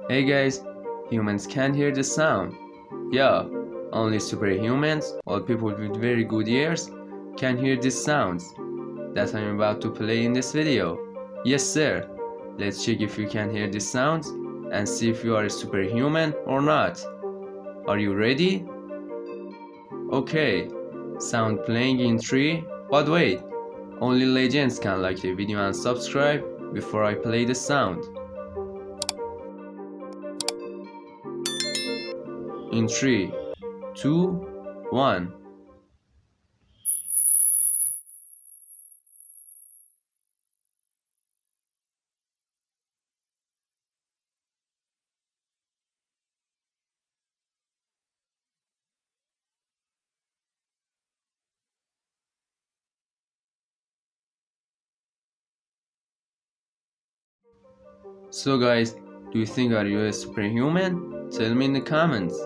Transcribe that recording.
Hey guys, humans can't hear the sound. Yeah, only superhumans or people with very good ears can hear these sounds that I'm about to play in this video. Yes sir, let's check if you can hear these sounds and see if you are a superhuman or not. Are you ready? Okay, sound playing in 3, but wait, only legends can like the video and subscribe before I play the sound. In 3, 2, 1. So guys, do you think are you a superhuman? Tell me in the comments.